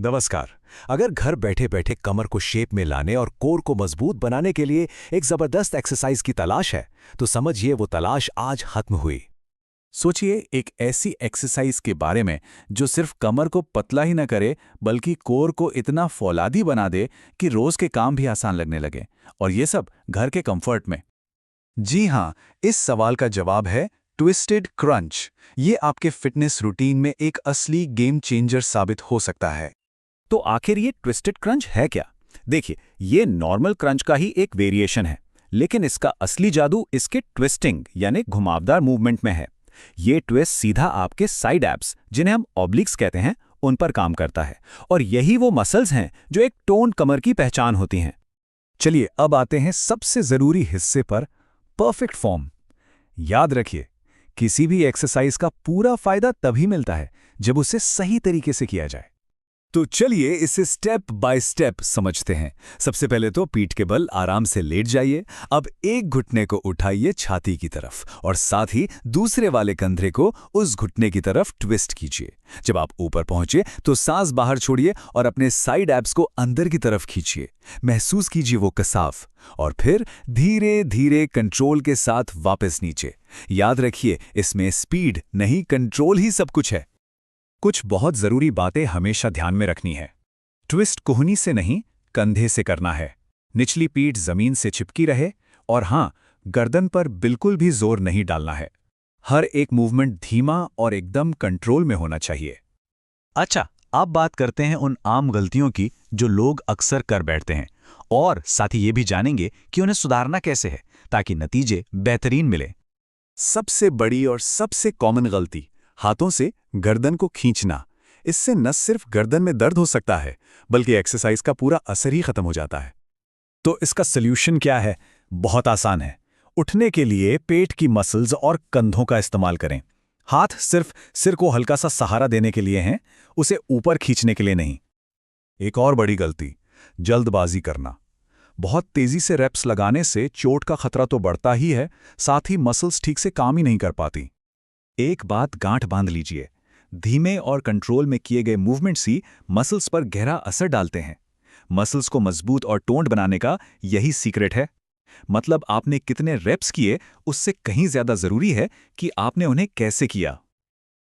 नमस्कार। अगर घर बैठे बैठे कमर को शेप में लाने और कोर को मजबूत बनाने के लिए एक जबरदस्त एक्सरसाइज की तलाश है, तो समझिए वो तलाश आज खत्म हुई। सोचिए एक ऐसी एक्सरसाइज के बारे में जो सिर्फ कमर को पतला ही न करे बल्कि कोर को इतना फौलादी बना दे कि रोज के काम भी आसान लगने लगे, और ये सब घर के कंफर्ट में। जी हाँ, इस सवाल का जवाब है ट्विस्टेड क्रंच। ये आपके फिटनेस रूटीन में एक असली गेम चेंजर साबित हो सकता है। तो आखिर ये ट्विस्टेड क्रंच है क्या? देखिए, ये नॉर्मल क्रंच का ही एक वेरिएशन है, लेकिन इसका असली जादू इसके ट्विस्टिंग यानी घुमावदार मूवमेंट में है। ये ट्विस्ट सीधा आपके साइड एब्स, जिन्हें हम ऑब्लिक्स कहते हैं, उन पर काम करता है, और यही वो मसल्स हैं जो एक टोन्ड कमर की पहचान होती हैं। चलिए अब आते हैं सबसे जरूरी हिस्से पर, परफेक्ट फॉर्म। याद रखिए, किसी भी एक्सरसाइज का पूरा फायदा तभी मिलता है जब उसे सही तरीके से किया जाए। तो चलिए इसे स्टेप बाय स्टेप समझते हैं। सबसे पहले तो पीठ के बल आराम से लेट जाइए। अब एक घुटने को उठाइए छाती की तरफ और साथ ही दूसरे वाले कंधे को उस घुटने की तरफ ट्विस्ट कीजिए। जब आप ऊपर पहुंचे तो सांस बाहर छोड़िए और अपने साइड एब्स को अंदर की तरफ खींचिए। महसूस कीजिए वो कसाव, और फिर धीरे धीरे कंट्रोल के साथ वापस नीचे। याद रखिए, इसमें स्पीड नहीं, कंट्रोल ही सब कुछ है। कुछ बहुत जरूरी बातें हमेशा ध्यान में रखनी है। ट्विस्ट कोहनी से नहीं, कंधे से करना है। निचली पीठ जमीन से चिपकी रहे, और हाँ, गर्दन पर बिल्कुल भी जोर नहीं डालना है। हर एक मूवमेंट धीमा और एकदम कंट्रोल में होना चाहिए। अच्छा, अब बात करते हैं उन आम गलतियों की जो लोग अक्सर कर बैठते हैं, और साथ ही ये भी जानेंगे कि उन्हें सुधारना कैसे है ताकि नतीजे बेहतरीन मिले। सबसे बड़ी और सबसे कॉमन गलती, हाथों से गर्दन को खींचना। इससे न सिर्फ गर्दन में दर्द हो सकता है, बल्कि एक्सरसाइज का पूरा असर ही खत्म हो जाता है। तो इसका सल्यूशन क्या है? बहुत आसान है। उठने के लिए पेट की मसल्स और कंधों का इस्तेमाल करें। हाथ सिर्फ सिर को हल्का सा सहारा देने के लिए हैं, उसे ऊपर खींचने के लिए नहीं। एक और बड़ी गलती, जल्दबाजी करना। बहुत तेजी से रेप्स लगाने से चोट का खतरा तो बढ़ता ही है, साथ ही मसल्स ठीक से काम ही नहीं कर पाती। एक बात गांठ बांध लीजिए, धीमे और कंट्रोल में किए गए मूवमेंट्स ही मसल्स पर गहरा असर डालते हैं। मसल्स को मजबूत और टोन्ड बनाने का यही सीक्रेट है। मतलब आपने कितने रेप्स किए, उससे कहीं ज्यादा जरूरी है कि आपने उन्हें कैसे किया।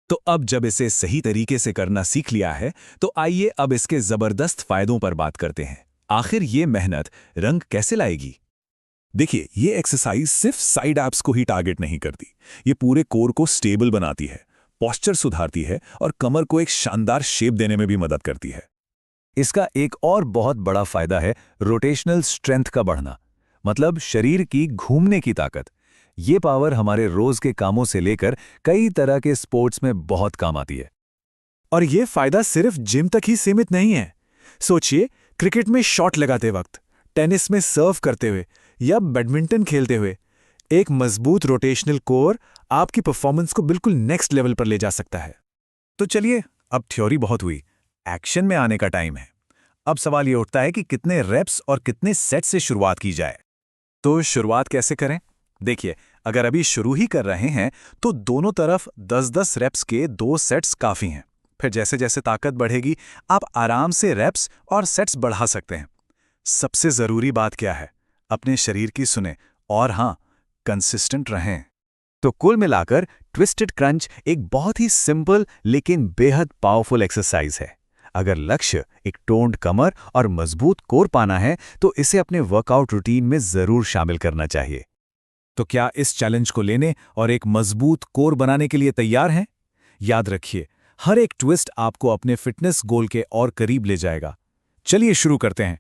तो अब जब इसे सही तरीके से करना सीख लिया है, तो आइए अब इसके जबरदस्त फायदों पर बात करते हैं। आखिर ये मेहनत रंग कैसे लाएगी? देखिए, ये एक्सरसाइज सिर्फ साइड एब्स को ही टारगेट नहीं करती, ये पूरे कोर को स्टेबल बनाती है, पोस्चर सुधारती है और कमर को एक शानदार शेप देने में भी मदद करती है। इसका एक और बहुत बड़ा फायदा है रोटेशनल स्ट्रेंथ का बढ़ना, मतलब शरीर की घूमने की ताकत। ये पावर हमारे रोज के कामों से लेकर कई तरह के स्पोर्ट्स में बहुत काम आती है। और ये फायदा सिर्फ जिम तक ही सीमित नहीं है। सोचिए, क्रिकेट में शॉट लगाते वक्त, टेनिस में सर्व करते हुए या बैडमिंटन खेलते हुए, एक मजबूत रोटेशनल कोर आपकी परफॉर्मेंस को बिल्कुल नेक्स्ट लेवल पर ले जा सकता है। तो चलिए, अब थ्योरी बहुत हुई, एक्शन में आने का टाइम है। अब सवाल ये उठता है कि कितने रेप्स और कितने सेट से शुरुआत की जाए। तो शुरुआत कैसे करें? देखिए, अगर अभी शुरू ही कर रहे हैं तो दोनों तरफ 10-10 रेप्स के 2 सेट्स काफ़ी हैं। फिर जैसे जैसे ताकत बढ़ेगी, आप आराम से रेप्स और सेट्स बढ़ा सकते हैं। सबसे ज़रूरी बात क्या है? अपने शरीर की सुने, और हाँ, कंसिस्टेंट रहें। तो कुल मिलाकर ट्विस्टेड क्रंच एक बहुत ही सिंपल लेकिन बेहद पावरफुल एक्सरसाइज है। अगर लक्ष्य एक टोन्ड कमर और मजबूत कोर पाना है, तो इसे अपने वर्कआउट रूटीन में जरूर शामिल करना चाहिए। तो क्या इस चैलेंज को लेने और एक मजबूत कोर बनाने के लिए तैयार हैं? याद रखिए, हर एक ट्विस्ट आपको अपने फिटनेस गोल के और करीब ले जाएगा। चलिए शुरू करते हैं।